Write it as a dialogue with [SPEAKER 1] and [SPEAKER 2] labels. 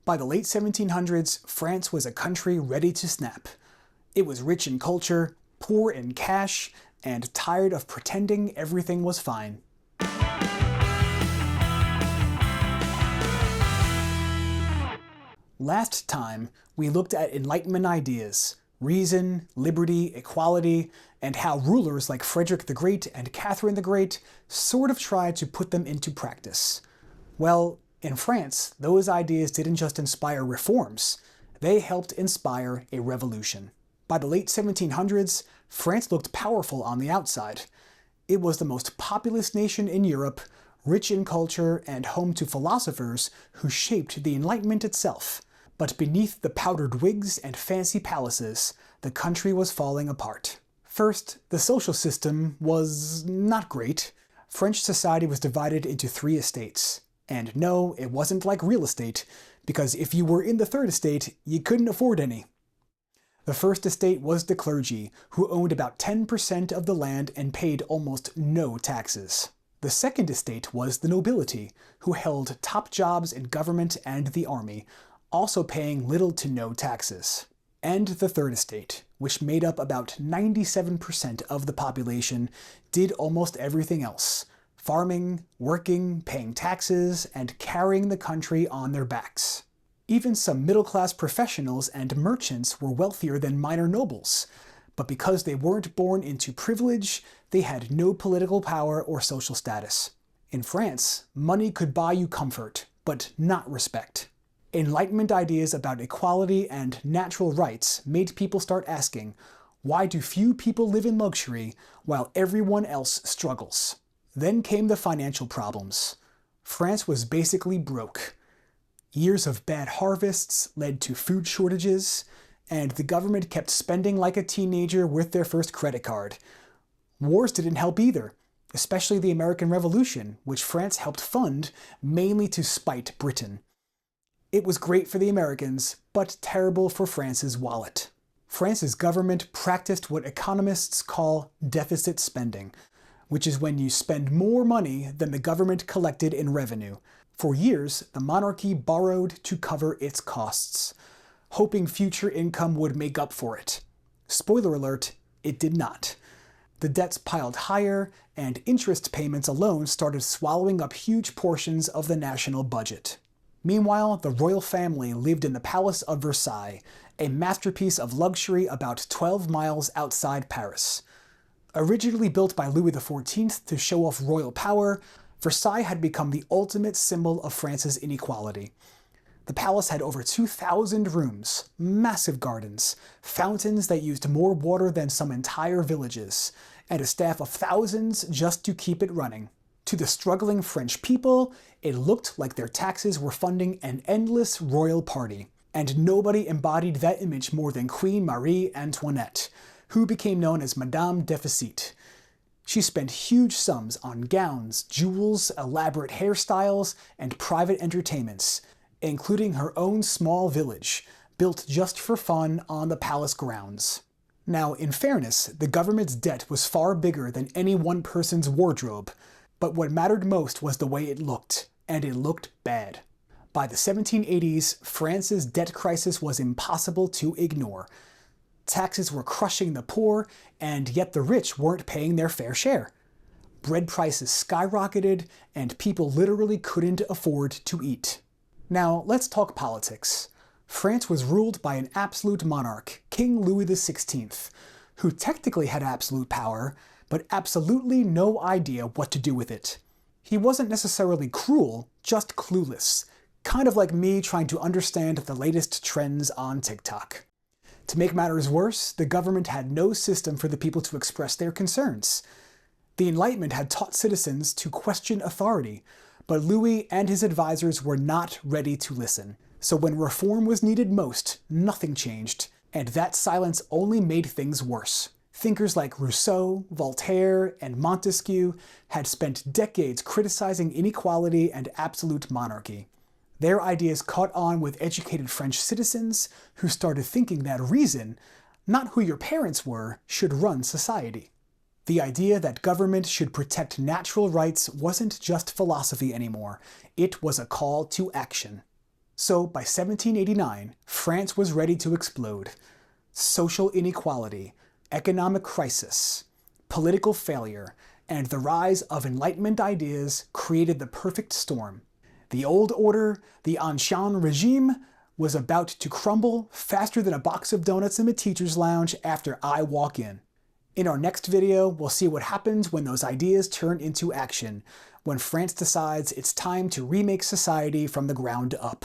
[SPEAKER 1] By the late 1700s, France was a country ready to snap. It was rich in culture, poor in cash, and tired of pretending everything was fine. Last time, we looked at Enlightenment ideas, reason, liberty, equality, and how rulers like Frederick the Great and Catherine the Great sort of tried to put them into practice. Well, in France, those ideas didn't just inspire reforms, they helped inspire a revolution. By the late 1700s, France looked powerful on the outside. It was the most populous nation in Europe, rich in culture and home to philosophers who shaped the Enlightenment itself. But beneath the powdered wigs and fancy palaces, the country was falling apart. First, the social system was not great. French society was divided into 3 estates. And no, it wasn't like real estate, because if you were in the 3rd estate, you couldn't afford any. The first estate was the clergy, who owned about 10% of the land and paid almost no taxes. The second estate was the nobility, who held top jobs in government and the army, also paying little to no taxes. And the third estate, which made up about 97% of the population, did almost everything else: farming, working, paying taxes, and carrying the country on their backs. Even some middle-class professionals and merchants were wealthier than minor nobles, but because they weren't born into privilege, they had no political power or social status. In France, money could buy you comfort, but not respect. Enlightenment ideas about equality and natural rights made people start asking, why do few people live in luxury while everyone else struggles? Then came the financial problems. France was basically broke. Years of bad harvests led to food shortages, and the government kept spending like a teenager with their first credit card. Wars didn't help either, especially the American Revolution, which France helped fund mainly to spite Britain. It was great for the Americans, but terrible for France's wallet. France's government practiced what economists call deficit spending, which is when you spend more money than the government collected in revenue. For years, the monarchy borrowed to cover its costs, hoping future income would make up for it. Spoiler alert, it did not. The debts piled higher, and interest payments alone started swallowing up huge portions of the national budget. Meanwhile, the royal family lived in the Palace of Versailles, a masterpiece of luxury about 12 miles outside Paris. Originally built by Louis XIV to show off royal power, Versailles had become the ultimate symbol of France's inequality. The palace had over 2,000 rooms, massive gardens, fountains that used more water than some entire villages, and a staff of thousands just to keep it running. To the struggling French people, it looked like their taxes were funding an endless royal party, and nobody embodied that image more than Queen Marie Antoinette, who became known as Madame Deficit. She spent huge sums on gowns, jewels, elaborate hairstyles, and private entertainments, including her own small village, built just for fun on the palace grounds. Now, in fairness, the government's debt was far bigger than any one person's wardrobe, but what mattered most was the way it looked, and it looked bad. By the 1780s, France's debt crisis was impossible to ignore. Taxes were crushing the poor, and yet the rich weren't paying their fair share. Bread prices skyrocketed, and people literally couldn't afford to eat. Now, let's talk politics. France was ruled by an absolute monarch, King Louis XVI, who technically had absolute power, but absolutely no idea what to do with it. He wasn't necessarily cruel, just clueless, kind of like me trying to understand the latest trends on TikTok. To make matters worse, the government had no system for the people to express their concerns. The Enlightenment had taught citizens to question authority, but Louis and his advisors were not ready to listen. So when reform was needed most, nothing changed, and that silence only made things worse. Thinkers like Rousseau, Voltaire, and Montesquieu had spent decades criticizing inequality and absolute monarchy. Their ideas caught on with educated French citizens who started thinking that reason, not who your parents were, should run society. The idea that government should protect natural rights wasn't just philosophy anymore, it was a call to action. So by 1789, France was ready to explode. Social inequality, economic crisis, political failure, and the rise of Enlightenment ideas created the perfect storm. The old order, the Ancien Regime, was about to crumble faster than a box of donuts in the teacher's lounge after I walk in. In our next video, we'll see what happens when those ideas turn into action, when France decides it's time to remake society from the ground up.